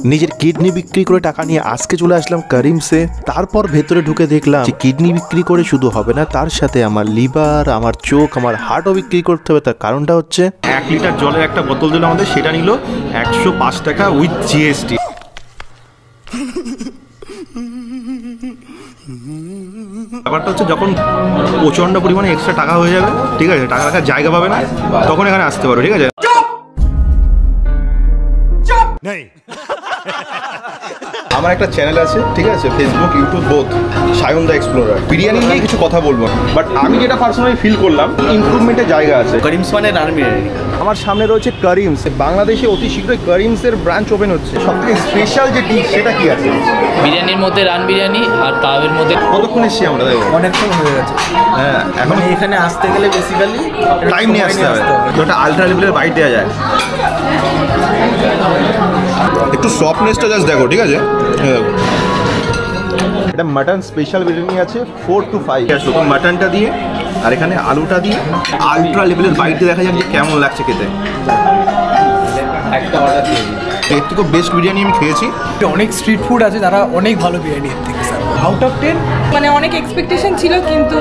নিজের কিডনি বিক্রি করে টাকা নিয়ে আজকে চলে আসলাম করিমসে। তারপর ভেতরে ঢুকে দেখলাম যে কিডনি বিক্রি করে শুধু হবে না, তার সাথে আমার লিভার, আমার চোখ, আমার হার্টও বিক্রি করতে হবে। তার কারণটা হচ্ছে 1 লিটার জলের একটা বোতল দিল আমাদের, সেটা নিল 105 টাকা উইথ জিএসটি। ব্যাপারটা হচ্ছে যখন প্রচন্ড পরিমাণে এক্সট্রা টাকা হয়ে যাবে, ঠিক আছে, টাকা রাখার জায়গা পাবে না, তখন এখানে আসতে পারো, ঠিক আছে। আমার একটা চ্যানেল আছে, ঠিক আছে, ফেসবুক ইউটিউব বোথ, সায়ন দা এক্সপ্লোরার। বিরিয়ানি নিয়ে কিছু কথা বলবো, বাট আমি যেটা পার্সোনালি ফিল করলাম ইমপ্রুভমেন্টের জায়গা আছে। করিমস মানে রান বিরিয়ানি। আমার সামনে রয়েছে করিমস। বাংলাদেশে অতি শীঘ্রই করিমসের ব্রাঞ্চ ওপেন হচ্ছে। সবথেকে স্পেশাল যে ডিশ সেটা কি আছে? বিরিয়ানির মধ্যে রান বিরিয়ানি আর কাবাবের মধ্যে। কতক্ষণ এসছি আমরা? দেখো অনেকক্ষণ হয়ে গেছে। হ্যাঁ, এখন এখানে আসতে গেলে বেসিক্যালি টাইম নিয়ে আসতে হবে। ওটা আলট্রা লেভেলের বাইট দেওয়া যায়। একটু সফটনেসটা জাস্ট দেখো, ঠিক আছে। এটা মাটন স্পেশাল বিরিয়ানি আছে 4 to 5। তো মাটনটা দিয়ে আর এখানে আলুটা দিয়ে আলট্রা লেভেলের বাইটে দেখা যাক যে কেমন লাগছে খেতে। একটা অর্ডার দিয়ে দিই। এর থেকে বেস্ট বিরিয়ানি আমি খেয়েছি। অনেক স্ট্রিট ফুড আছে যারা অনেক ভালো বিরিয়ানি এর থেকে স্যার। আউট অফ 10 মানে অনেক এক্সপেকটেশন ছিল কিন্তু।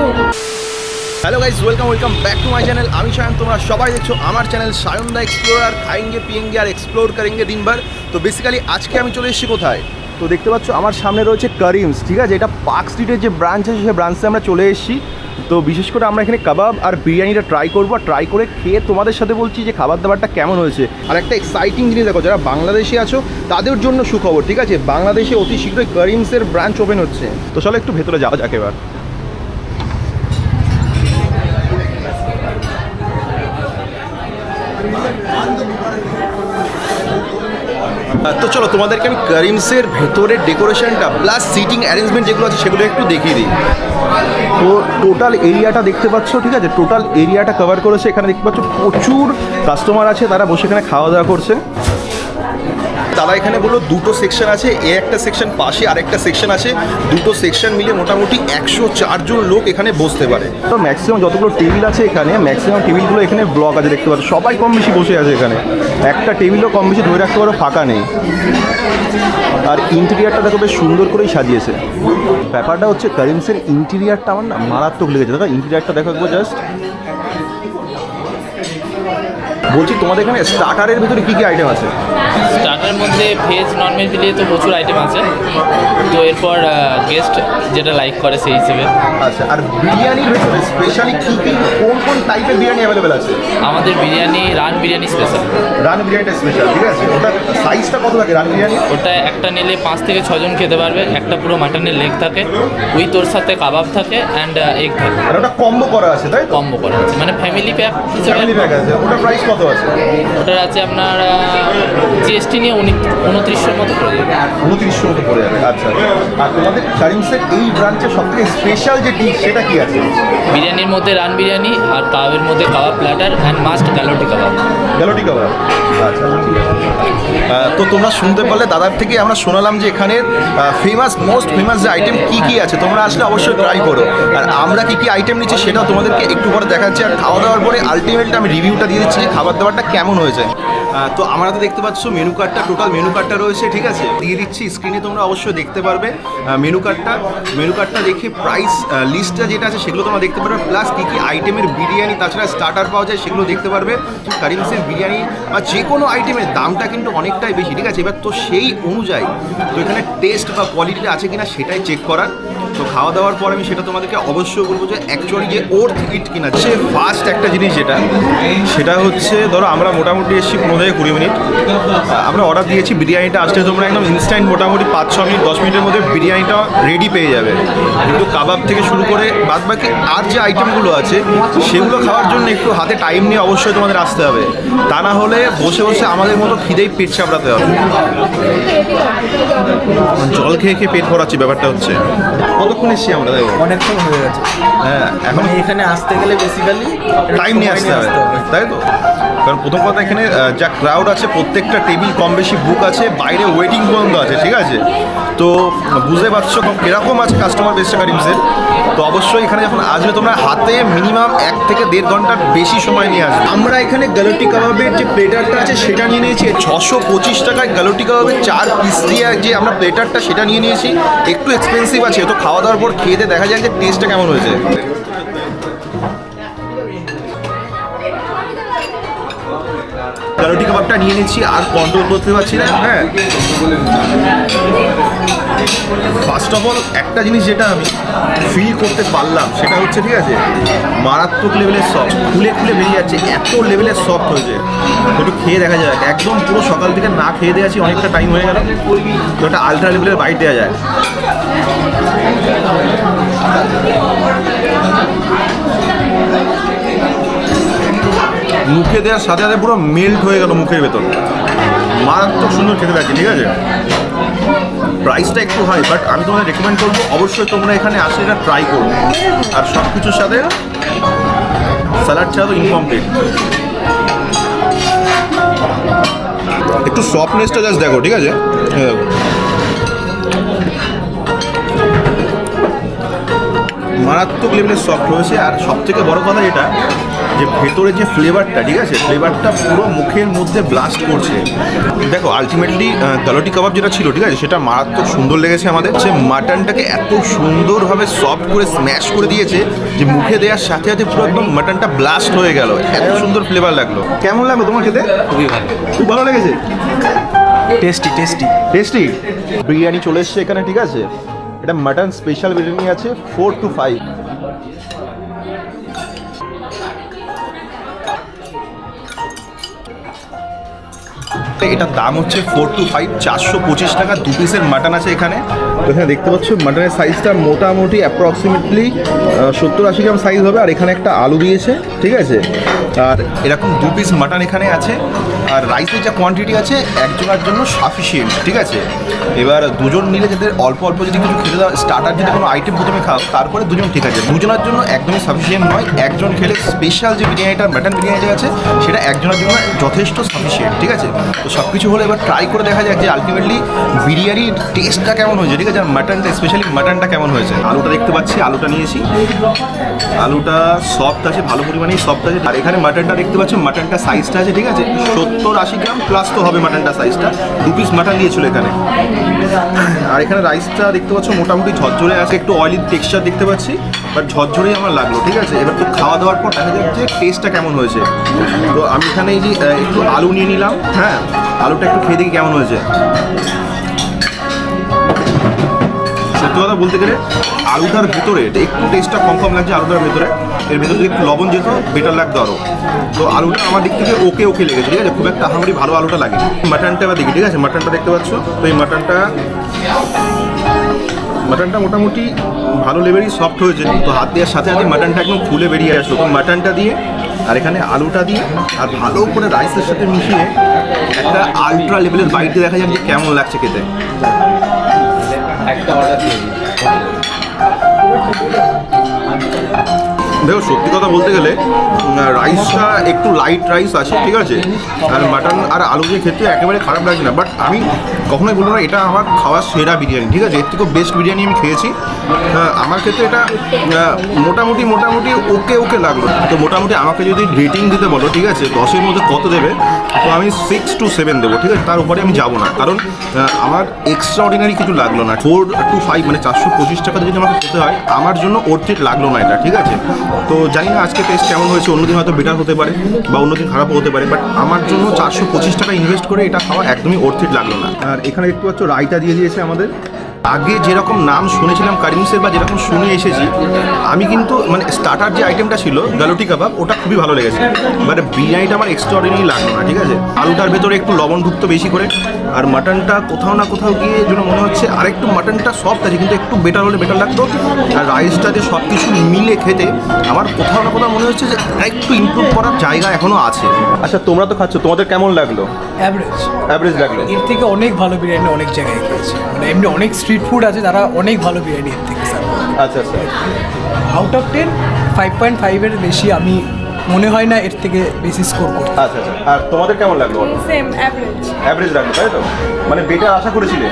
Hello guys, welcome back to my channel. আমি সায়ন, তোমরা সবাই দেখছো আমার চ্যানেল সায়ন দা এক্সপ্লোরার। খাएंगे पिएंगे আর এক্সপ্লোর करेंगे দিন ভর। তো বেসিক্যালি আজকে আমি চলে এসেছি কোথায়? তো দেখতে পাচ্ছ আমার সামনে রয়েছে করিমস, ঠিক আছে। এটা পার্ক স্ট্রিটের যে ব্রাঞ্চ আছে সেই ব্রাঞ্চে আমরা চলে এসেছি। তো বিশেষ করে আমরা এখানে কাবাব আর বিরিয়ানিটা ট্রাই করবো। ট্রাই করে খেয়ে তোমাদের সাথে বলছি যে খাবার দাবারটা কেমন হয়েছে। আর একটা এক্সাইটিং জিনিস দেখো, যারা বাংলাদেশে আছো তাদের জন্য সুখবর, ঠিক আছে। বাংলাদেশে অতি শীঘ্রই করিমসের ব্রাঞ্চ ওপেন হচ্ছে। তো চলো একটু ভেতরে যাওয়া যাক এবার। তো চলো তোমাদেরকে আমি করিমসের ভেতরের ডেকোরেশনটা প্লাস সিটিং অ্যারেঞ্জমেন্ট যেগুলো আছে সেগুলো একটু দেখিয়ে দিই। তো টোটাল এরিয়াটা দেখতে পাচ্ছ, ঠিক আছে। টোটাল এরিয়াটা কভার করেছে। এখানে দেখতে পাচ্ছ প্রচুর কাস্টমার আছে, তারা বসে এখানে খাওয়া দাওয়া করছে। তারা এখানে বললো দুটো সেকশন আছে, একটা সেকশন পাশে আরেকটা সেকশন আছে। দুটো সেকশন মিলে মোটামুটি 104 জন লোক এখানে বসতে পারে। তো ম্যাক্সিমাম যতগুলো টেবিল আছে এখানে, ম্যাক্সিমাম টেবিলগুলো এখানে ব্লক আছে, দেখতে পাচ্ছ। সবাই কম বেশি বসে আছে এখানে। একটা টেবিলও কম বেশি ধরে রাখতে পারো ফাঁকা নেই। আর ইন্টেরিয়ারটা দেখো বেশ সুন্দর করেই সাজিয়েছে। ব্যাপারটা হচ্ছে করিমসের ইন্টেরিয়ারটা আমার না মারাত্মক লেগেছে। দেখো ইন্টেরিয়ারটা দেখো একবার জাস্ট। বলছি তোমাদের এখানে স্টার্টারের ভিতরে কী কী আইটেম আছে? স্টার্টারের মধ্যে ভেজ ননভেজ মিলিয়ে তো প্রচুর আইটেম আছে। তো এরপর গেস্ট যেটা লাইক করে সেই হিসেবে। আচ্ছা, আর বিরিয়ানির ভিতরে স্পেশালি কী কী কোন টাইপের বিরিয়ানি অ্যাভেলেবেল আছে? আমাদের biryani run biryani special. Run বিরিয়ানিটা স্পেশাল, ঠিক আছে। ওটা সাইজটা কত থাকে রান বিরিয়ানি? ওটা একটা নিলে 5 থেকে 6 জন খেতে পারবে। একটা পুরো মাটনের লেগ থাকে, উইথ ওর সাথে কাবাব থাকে অ্যান্ড এগ থাকে। আর ওটা কম্বো করা আছে, তাই? কম্বো করা আছে, মানে ফ্যামিলি প্যাক হিসেবে। ফ্যামিলি প্যাক আছে। ওটার প্রাইস কত আছে? ওটার আছে আপনার জিএসটি নিয়ে 2900 মতো পড়ে যাবে। 2900 মতো পড়ে যাবে। আচ্ছা, আর তোমাদের করিমসের এই ব্রাঞ্চের সবথেকে স্পেশাল যে ডিশ সেটা কি আছে? বিরিয়ানির মধ্যে রান বিরিয়ানি আর কাবাবের মধ্যে কাবাব প্ল্যাটার অ্যান্ড মাস্ট গ্যালোটি কাবাব। গ্যালোটি কাবাব, আচ্ছা ঠিক আছে। তো তোমরা শুনতে পারলে দাদার থেকে আমরা শোনালাম যে এখানের মোস্ট ফেমাস যে আইটেম কী কী আছে। তোমরা আসলে অবশ্যই ট্রাই করো। আর আমরা কী কী আইটেম নিচ্ছি সেটাও তোমাদেরকে একটু পরে দেখাচ্ছি। আর খাওয়া দাওয়ার পরে আলটিমেটলি আমি রিভিউটা দিয়ে দিচ্ছি যে খাবার দাবারটা কেমন হয়েছে। তো আমরা তো দেখতে পাচ্ছ মেনু কার্ডটা, টোটাল মেনু কার্ডটা রয়েছে, ঠিক আছে, দিয়ে দিচ্ছি স্ক্রিনে। তোমরা অবশ্যই দেখতে পারবে মেনু কার্ডটা দেখে প্রাইস লিস্টটা যেটা আছে সেগুলো তোমরা দেখতে পারবে। প্লাস কী কী আইটেমের বিরিয়ানি তাছাড়া স্টার্টার পাওয়া যায় সেগুলো দেখতে পারবে। করিমসের বিরিয়ানি বা যে কোনো আইটেমের দামটা কিন্তু অনেকটাই বেশি, ঠিক আছে। এবার তো সেই অনুযায়ী তো এখানে টেস্ট বা কোয়ালিটিটা আছে কিনা সেটাই চেক করার। তো খাওয়া দাওয়ার পর আমি সেটা তোমাদেরকে অবশ্যই বলবো যে অ্যাকচুয়ালি যে ওর্থ ইট কিনা। সে ফার্স্ট একটা জিনিস সেটা হচ্ছে, ধরো আমরা মোটামুটি এসেছি 15 থেকে 20 মিনিট। আমরা অর্ডার দিয়েছি বিরিয়ানিটা আসতে তোমরা একদম ইনস্ট্যান্ট মোটামুটি 5-6 মিনিট 10 মিনিটের মধ্যে বিরিয়ানিটা রেডি পেয়ে যাবে। কিন্তু কাবাব থেকে শুরু করে বাদ বাকি আর যে আইটেমগুলো আছে সেগুলো খাওয়ার জন্য একটু হাতে টাইম নিয়ে অবশ্যই তোমাদের আসতে হবে। তা না হলে বসে বসে আমাদের মতো খিদেই পেট চাপড়াতে হবে। জল খেয়ে খেয়ে পেট ভরাচ্ছি, ব্যাপারটা হচ্ছে। কতক্ষণ এসেছি আমরা? দেখো অনেকক্ষণ হয়ে গেছে। হ্যাঁ, এখন এখানে আসতে গেলে বেসিক্যালি টাইম নিয়ে আসতে হবে, তাই তো। কারণ প্রথম কথা এখানে যা ক্রাউড আছে প্রত্যেকটা টেবিল কম বেশি বুক আছে, বাইরে ওয়েটিং পর্যন্ত আছে, ঠিক আছে? তো বুঝতে পারছো কিরকম আছে কাস্টমার বেসটা কারিমসের। তো অবশ্যই এখানে যখন আসবে তোমরা হাতে মিনিমাম 1 থেকে 1.5 ঘন্টার বেশি সময় নিয়ে আসবে। আমরা এখানে গালোটি কাবাবের যে প্লেটারটা আছে সেটা নিয়ে নিয়েছি 625 টাকায়। গালোটি কাবাবের 4 পিস দিয়ে যে আমরা প্লেটারটা সেটা নিয়ে নিয়েছি, একটু এক্সপেন্সিভ আছে। তো খাওয়া দাওয়ার পর খেয়ে দেখা যায় যে টেস্টটা কেমন হয়েছে। গালোটি কাবাবটা নিয়ে নিচ্ছি, আর কন্ট্রোল করতে পারছি না। হ্যাঁ, ফার্স্ট অফ অল একটা জিনিস যেটা আমি ফিল করতে পারলাম সেটা হচ্ছে, ঠিক আছে, মারাত্মক লেভেলের সফট, খুলে খুলে বেরিয়ে যাচ্ছে, এত লেভেলের সফট হয়েছে। তো একটু খেয়ে দেখা যায়, একদম পুরো সকাল থেকে না খেয়ে দেওয়া আছি, অনেকটা টাইম হয়ে গেল। তো একটা আলট্রা লেভেলের বাইট দেওয়া যায়। মুখে দেওয়ার সাথে সাথে পুরো মেল্ট হয়ে গেল মুখের ভেতর, মারাত্মক সুন্দর খেতে লাগছে, ঠিক আছে? প্রাইসটা একটু হাই, বাট আমি তোমাদের রেকমেন্ড করবো অবশ্যই তোমরা এখানে আসে এটা ট্রাই করো। আর সব কিছুর সাথে স্যালাড ছাড়া তো ইনকমপ্লিট। একটু সফটনেসটা জাস্ট দেখো, ঠিক আছে? মারাত্মক লেভেলের সফট হয়েছে। আর সব থেকে বড় কথা এটা যে ভেতরে যে ফ্লেভারটা, ঠিক আছে, ফ্লেভারটা পুরো মুখের মধ্যে ব্লাস্ট করছে। দেখো আলটিমেটলি গালোটি কাবাব যেটা ছিল, ঠিক আছে, সেটা মারাত্মক সুন্দর লেগেছে আমাদের। সে মাটনটাকে এত সুন্দরভাবে সফট করে স্ম্যাশ করে দিয়েছে যে মুখে দেওয়ার সাথে সাথে পুরো একদম মাটনটা ব্লাস্ট হয়ে গেল, এত সুন্দর ফ্লেভার লাগলো। কেমন লাগলো তোমার খেতে? খুবই ভালো, খুব ভালো লেগেছে, টেস্টি টেস্টি টেস্টি। বিরিয়ানি চলে এসছে এখানে, ঠিক আছে? এটা মাটন স্পেশাল বিরিয়ানি আছে 4 to 5। এটার দাম হচ্ছে 4 to 5, 425 টাকা। 2 পিসের মাটন আছে এখানে। তো এখানে দেখতে পাচ্ছ মাটনের সাইজটা মোটামুটি অ্যাপ্রক্সিমেটলি 70-80 গ্রাম সাইজ হবে। আর এখানে একটা আলু দিয়েছে, ঠিক আছে? আর এরকম 2 পিস মাটন এখানে আছে। আর রাইসের যা কোয়ান্টিটি আছে একজনের জন্য সাফিসিয়েন্ট, ঠিক আছে? এবার দুজন নিলে যাদের অল্প অল্প যদি কিছু খেতে দাও, স্টার্টার যদি কোনো আইটেম প্রথমে খাও, তারপরে দুজন ঠিক আছে। দুজনের জন্য একদমই সাফিসিয়েন্ট নয়। একজন খেলে স্পেশাল যে বিরিয়ানিটা মাটন বিরিয়ানিটা আছে সেটা একজনের জন্য যথেষ্ট সাফিসিয়েন্ট, ঠিক আছে? তো সব কিছু হলে এবার ট্রাই করে দেখা যাক যে আলটিমেটলি বিরিয়ানির টেস্টটা কেমন হয়েছে, ঠিক আছে? আর মাটনটা, স্পেশালি মাটনটা কেমন হয়েছে। আলুটা দেখতে পাচ্ছি, আলুটা নিয়েছি। আলুটা সফট আছে, ভালো পরিমাণেই সফট আছে। আর এখানে মাটনটা দেখতে পাচ্ছ, মাটনটা সাইজটা আছে, ঠিক আছে, 70-80 গ্রাম প্লাস তো হবে মাটনটা সাইজটা। 2 পিস মাটন দিয়েছিল এখানে। আর এখানে রাইসটা দেখতে পাচ্ছ মোটামুটি ঝরঝরে আছে, একটু অয়েলি টেক্সচার দেখতে পাচ্ছি, বাট ঝরঝরেই আমার লাগলো, ঠিক আছে? এবার তো খাওয়া দাওয়ার পর দেখা যাচ্ছে টেস্টটা কেমন হয়েছে। তো আমি এখানে এই যে একটু আলু নিয়ে নিলাম। হ্যাঁ, আলুটা একটু খেয়ে দেখি কেমন হয়েছে। সত্যি কথা বলতে গেলে আলুটার ভিতরে একটু টেস্টটা কম কম লাগছে। আলুটার ভেতরে, এর ভেতরে যদি একটু লবণ যেত বেটার লাগতো আরও। তো আলুটা আমার দিক থেকে ওকে ওকে লেগেছে, ঠিক আছে? খুব একটা আহামরি ভালো আলুটা লাগে। মাটনটা এবার দেখি, ঠিক আছে? মাটনটা দেখতে পাচ্ছ। তো এই মাটনটা মোটামুটি ভালো লেভেলই সফট হয়েছে। তো হাত দেওয়ার সাথে সাথে মাটনটা একদম ফুলে বেরিয়ে আসলো। তো মাটনটা দিয়ে আর এখানে আলুটা দিয়ে আর ভালো করে রাইসের সাথে মিশিয়ে একটা আলট্রা লেভেলের বাইট দিয়ে দেখা যাক যে কেমন লাগছে খেতে। একটা অর্ডার দিয়ে দেখো সত্যি কথা বলতে গেলে রাইসটা একটু লাইট রাইস আছে, ঠিক আছে? আর মাটন আর আলু দিয়ে খেতে একেবারে খারাপ লাগছে না। বাট আমি কখনোই বলবো না এটা আমার খাওয়ার সেরা বিরিয়ানি, ঠিক আছে? এর থেকেও বেস্ট বিরিয়ানি আমি খেয়েছি। আমার ক্ষেত্রে এটা মোটামুটি ওকে ওকে লাগলো। তো মোটামুটি আমাকে যদি রেটিং দিতে বলো, ঠিক আছে, 10-এর মধ্যে কত দেবে? তো আমি 6 to 7 দেবো, ঠিক আছে? তার উপরে আমি যাবো না, কারণ আমার এক্সট্রা অর্ডিনারি কিছু লাগলো না। 4 to 5 মানে 425 টাকাতে যদি আমাকে খেতে হয়, আমার জন্য অর্থিত লাগলো না এটা, ঠিক আছে? তো জানি না আজকে টেস্ট কেমন হয়েছে, অন্যদিন হয়তো বেটার হতে পারে বা অন্যদিন খারাপও হতে পারে, বাট আমার জন্য 425 টাকা ইনভেস্ট করে এটা খাওয়া একদমই অর্থিত লাগলো না। আর এখানে দেখতে পাচ্ছ রায়তা দিয়ে দিয়েছে আমাদের। আগে যেরকম নাম শুনেছিলাম কারিমসের বা যেরকম শুনে এসেছি, আমি কিন্তু মানে স্টার্টার যে আইটেমটা ছিল গালোটি কাবাব, ওটা খুবই ভালো লেগেছে। বাট বিরিয়ানিটা আমার এক্সট্রাঅর্ডিনারি লাগলো না, ঠিক আছে? আলুটার ভেতরে একটু লবণ ঢুকতো বেশি করে। আর মাটনটা কোথাও না কোথাও গিয়ে যেন মনে হচ্ছে আরেকটু মাটনটা সফট আছে, কিন্তু একটু বেটার হলে বেটার লাগতো। আর রাইসটা যে সব কিছু মিলে খেতে আমার কোথাও না কোথাও মনে হচ্ছে যে একটু ইমপ্রুভ করার জায়গা এখনও আছে। আচ্ছা, তোমরা তো খাচ্ছ, তোমাদের কেমন লাগলো? অ্যাভারেজ লাগলো। এর থেকে অনেক ভালো বিরিয়ানি অনেক জায়গায় খেয়েছি, মানে এমনি অনেক স্ট্রিট ফুড আছে যারা অনেক ভালো বিরিয়ানি এর থেকে স্যার। আচ্ছা আচ্ছা, আউট অফ 10 5.5 এর বেশি আমি মনে হয় না এর থেকে বেশি স্কোর করতে। আচ্ছা আচ্ছা, আর তোমাদের কেমন লাগলো? Same average. অ্যাভারেজ লাগলো তাই তো? মানে বেটার আশা করেছিলে?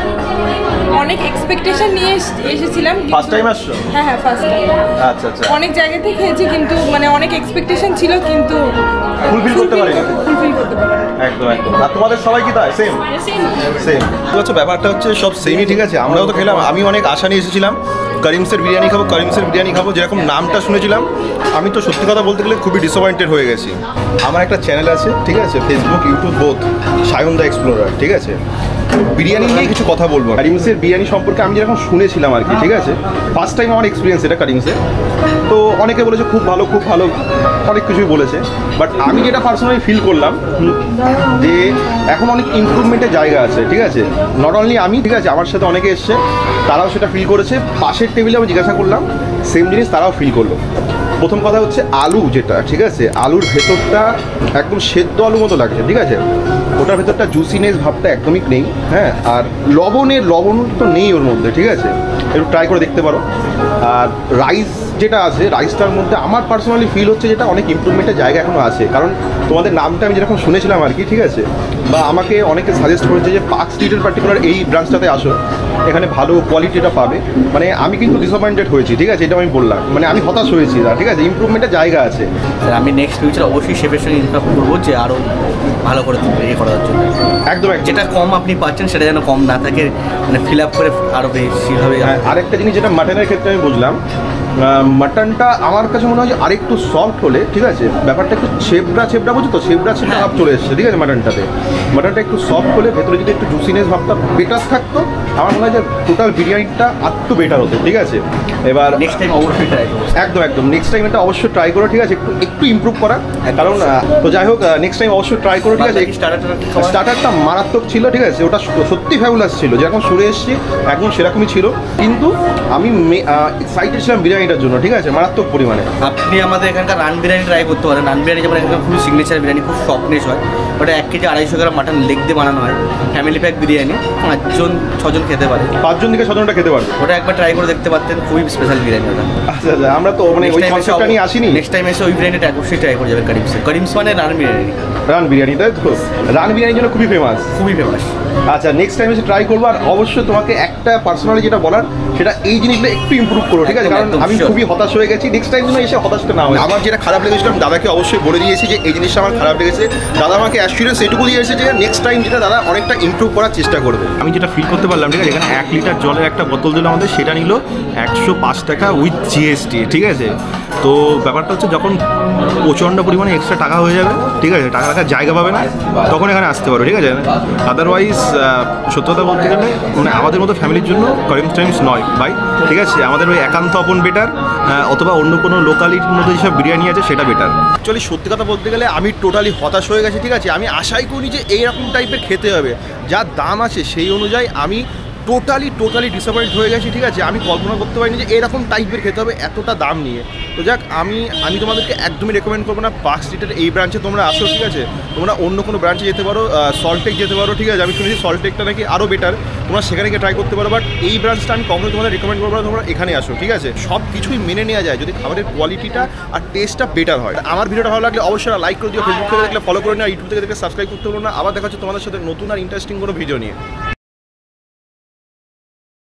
অনেক এক্সপেকটেশন নিয়ে এসেছিলাম। ফার্স্ট টাইম আসছো? হ্যাঁ ফার্স্ট টাইম। আচ্ছা আচ্ছা, অনেক জায়গাতেই খেয়েছি কিন্তু মানে অনেক এক্সপেকটেশন ছিল কিন্তু ফুলফিল করতে পারিনি। ফুলফিল করতে পারিনি। একদম একদম। আর তোমাদের সবাই কি তাই সেম? সেম হচ্ছে ব্যাপারটা, হচ্ছে সব সেমই, ঠিক আছে। আমরাও তো খেলাম, আমি অনেক আশা নিয়ে এসেছিলাম করিমসের বিরিয়ানি খাবো, করিমসের বিরিয়ানি খাবো, যেরকম নামটা শুনেছিলাম। আমি তো সত্যি কথা বলতে গেলে খুবই ডিসঅ্যাপয়েন্টেড হয়ে গেছি। আমার একটা চ্যানেল আছে, ঠিক আছে, Facebook YouTube both, Sayan the explorer, ঠিক আছে। বিরিয়ানি নিয়ে কিছু কথা বলবো। করিমসের বিরিয়ানি সম্পর্কে আমি যেরকম শুনেছিলাম আর কি, ঠিক আছে, ফার্স্ট টাইম আমার এক্সপিরিয়েন্স এটা করিমসে। তো অনেকে বলেছে খুব ভালো খুব ভালো, অনেক কিছুই বলেছে। বাট আমি যেটা পার্সোনালি ফিল করলাম যে এখন অনেক ইমপ্রুভমেন্টের জায়গা আছে, ঠিক আছে। নট অনলি আমি, ঠিক আছে, আমার সাথে অনেকে এসছে, তারাও সেটা ফিল করেছে। পাশের টেবিলে আমি জিজ্ঞাসা করলাম, সেম জিনিস তারাও ফিল করলো। প্রথম কথা হচ্ছে আলু যেটা, ঠিক আছে, আলুর ভেতরটা একদম সেদ্ধ আলু মতো লাগছে, ঠিক আছে। ওটার ভেতরটা জুসিনেস ভাবটা একদমই নেই, হ্যাঁ। আর লবণ তো নেই ওর মধ্যে, ঠিক আছে। একটু ট্রাই করে দেখতে পারো। আর রাইস যেটা আছে, রাইসটার মধ্যে আমার পার্সোনালি ফিল হচ্ছে যেটা অনেক ইমপ্রুভমেন্টের জায়গা এখনও আছে। কারণ তোমাদের নামটা আমি যেরকম শুনেছিলাম আর কি, ঠিক আছে, বা আমাকে অনেকে সাজেস্ট করেছে যে পার্ক স্ট্রিটের পার্টিকুলার এই ব্রাঞ্চটাতে আসো, এখানে ভালো কোয়ালিটিটা পাবে। মানে আমি কিন্তু ডিসঅ্যাপয়েন্টেড হয়েছি, ঠিক আছে, এটা আমি বললাম। মানে আমি হতাশ হয়েছি, ঠিক আছে, ইমপ্রুভমেন্টের জায়গা আছে। স্যার আমি নেক্সট ফিউচার অবশ্যই শেফের সঙ্গে ইনফ্যাক্ট করবো যে আরও ভালো করে ইয়ে করার জন্য। একদম যেটা কম আপনি পাচ্ছেন সেটা যেন কম না থাকে, মানে ফিল আপ করে আরও বেশিভাবে। আরেকটা জিনিস যেটা মাটনের ক্ষেত্রে আমি বুঝলাম, মাটনটা আমার কাছে মনে হয় যে আরেকটু সফট হলে, ঠিক আছে, ব্যাপারটা একটু ছেবড়া বুঝো তো, ছেবড়া ভাব চলে এসছে, ঠিক আছে। মাটনটা একটু সফট হলে ভেতরে যদি একটু জুসিনেস ভাবটা বেটার থাকতো, আমার মনে হয় যে টোটাল বিরিয়ানিটা আরেকটু বেটার হতো, ঠিক আছে। এবার নেক্সট টাইম অবশ্যই ট্রাই করবো। একদম নেক্সট টাইম এটা অবশ্যই ট্রাই করো, ঠিক আছে, একটু ইমপ্রুভ করা। কারণ তো যাই হোক, নেক্সট টাইম অবশ্যই ট্রাই করো, ঠিক আছে। স্টার্টারটা মারাত্মক ছিল, ঠিক আছে, ওটা সত্যি ফ্যাবুলাস ছিল, যেরকম শুনে এসেছি একদম সেরকমই ছিল। কিন্তু আমি এক্সাইটেড ছিলাম বিরিয়ানিটার জন্য, ঠিক আছে, মারাত্মক পরিমাণে। আপনি আমাদের এখানকার রান বিরিয়ানি ট্রাই করতে পারেন। রান বিরিয়ানি যেমন এখানকার খুবই সিগনেচার বিরিয়ানি, খুব সফটনেস হয়। ওটা 1 কেজি 250 গ্রাম মাটন লেগ দিয়ে বানানো হয়। ফ্যামিলি প্যাক বিরিয়ানি, 5-6 জন খেতে পারে। 5 থেকে 6 জনটা খেতে পারবে। ওটা একবার ট্রাই করে দেখতে পারতেন, খুবই স্পেশাল বিরিয়ানি ওটা। আচ্ছা আচ্ছা, আমরা তো মানে ওই কনসেপ্টটা নিয়ে আসিনি। নেক্সট টাইম এসে ওই বিরিয়ানিটা অবশ্যই ট্রাই করে যাবেন করিমস মানে রান বিরিয়ানি। রান বিরিয়ানি, তাই তো? রান বিরিয়ানির জন্য খুবই ফেমাস। আচ্ছা, নেক্সট টাইম এসে ট্রাই করবো। আর অবশ্যই তোমাকে একটা পার্সোনালি যেটা বলার, সেটা এই জিনিসগুলো একটু ইমপ্রুভ করো, ঠিক আছে, কারণ আমি খুবই হতাশ হয়ে গেছি। নেক্সট টাইম যেন এসে হতাশটা না হয়। আমার যেটা খারাপ লেগেছিল আমি দাদাকে অবশ্যই বলে দিয়েছি যে এই জিনিসটা আমার খারাপ লেগেছে। দাদা আমাকে অ্যাসিওরেন্স এটুকু দিয়েছে যে নেক্সট টাইম যেটা দাদা অনেকটা ইমপ্রুভ করার চেষ্টা করবে। আমি যেটা ফিল করতে পারলাম, ঠিক আছে, এখানে 1 লিটার জলের একটা বোতল দিল আমাদের, সেটা নিল 105 টাকা উইথ জিএসটি, ঠিক আছে। তো ব্যাপারটা হচ্ছে যখন প্রচণ্ড পরিমাণে এক্সট্রা টাকা হয়ে যাবে, ঠিক আছে, টাকা রাখার জায়গা পাবে না, তখন এখানে আসতে পারো, ঠিক আছে। আদারওয়াইজ সত্য কথা বলতে গেলে মানে আমাদের মতো ফ্যামিলির জন্য করিমস টাইমস নয় ভাই, ঠিক আছে। আমাদের ওই একান্ত আপন বেটার, অথবা অন্য কোনো লোকালিটির মধ্যে যেসব বিরিয়ানি আছে সেটা বেটার। অ্যাকচুয়ালি সত্যি কথা বলতে গেলে আমি টোটালি হতাশ হয়ে গেছি, ঠিক আছে। আমি আশাই করিনি যে এইরকম টাইপের খেতে হবে। যা দাম আছে সেই অনুযায়ী আমি টোটালি ডিসঅ্যাপয়েন্ট হয়ে গেছি, ঠিক আছে। আমি কল্পনা করতে পারিনি যে এরকম টাইপের খেতে হবে এতটা দাম নিয়ে। তো যাক, আমি তোমাদেরকে একদমই রেকমেন্ড করবো না পার্ক স্ট্রিটের এই ব্রাঞ্চে তোমরা আসো, ঠিক আছে। তোমরা অন্য কোনো ব্রাঞ্চে যেতে পারো, সল্টটেক যেতে পারো, ঠিক আছে। আমি শুনেছি সল্টটেকটা নাকি আরও বেটার, তোমরা সেখানে গিয়ে ট্রাই করতে পারো। বাট এই ব্রাঞ্চটা আমি কখনোই তোমাদের রেকমেন্ড করবো না, তোমরা এখানে আসো, ঠিক আছে। সব কিছুই মেনে নেওয়া যায় যদি খাবারের কোয়ালিটিটা আর টেস্টটা বেটার হয়। আমার ভিডিওটা ভালো লাগলে অবশ্যই লাইক করে দিও, ফেসবুক থেকে দেখলে ফলো করে নিও, ইউটিউব থেকে দেখলে সাবস্ক্রাইব করতে পারো না। আবার দেখা হচ্ছে তোমাদের সাথে নতুন আর ইন্টারেস্টিং কোনো ভিডিও নিয়ে।